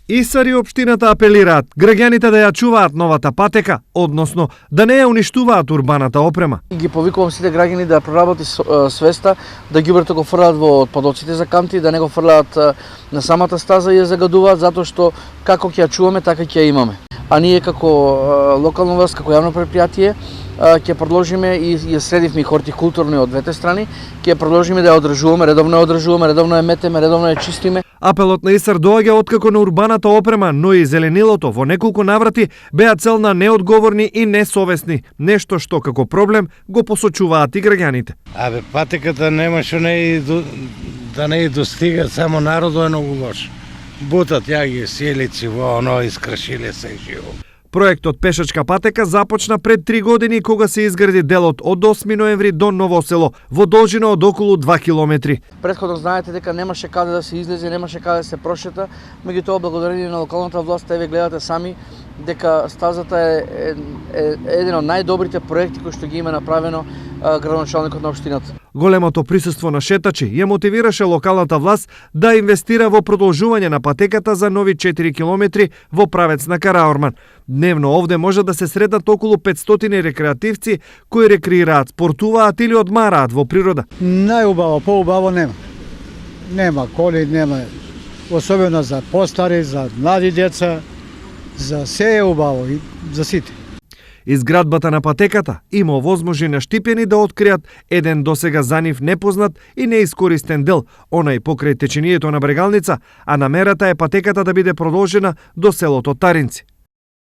Исари општината апелираат граѓаните да ја чуваат новата патека, односно да не ја уништуваат урбаната опрема. Ги повикувам сите граѓани да проработи свеста, да ѓубрето го фрлаат во отпадоците за канти, да не го фрлаат на самата стаза и ја загадуваат, затоа што како ќе ја чуваме, така ќе ја имаме. А ние како локална власт, како јавно предпријатие, ќе продолжиме и ја средивме и хортикултурно од двете страни, ќе продолжиме да ја одржуваме, редовно ја метеме, редовно ја чистиме. Апелот на Исар доаѓа откако на урбаната опрема, но и зеленилото во неколку наврати беа цел на неодговорни и несовесни, нешто што како проблем го посочуваат и граѓаните. Патеката немаше да не достига, само народот е многу лош. Бутат ја ги селици во оно, искршиле се живо. Проектот Пешачка патека започна пред 3 години кога се изгради делот од 8 ноември до Ново село во должина од околу 2 километри. Претходно знаете дека немаше каде да се излезе, немаше каде да се прошета, меѓутоа благодарение на локалната власт, еве гледате сами дека стазата е еден од најдобрите проекти кои што ги има направено градоначалникот на општината. Големото присуство на шетачи ја мотивираше локалната власт да инвестира во продолжување на патеката за нови 4 километри во правец на Караорман. Дневно овде може да се сретат околу 500 рекреативци кои рекреираат, спортуваат или одмараат во природа. Најубаво, поубаво нема. Нема коли, нема. Особено за постари, за млади деца, за се е убаво и за сите. Изградбата на патеката има овозможи на Штипјани да откријат еден досега за нив непознат и неискористен дел, онај покрај течението на Брегалница, а намерата е патеката да биде продолжена до селото Таринци.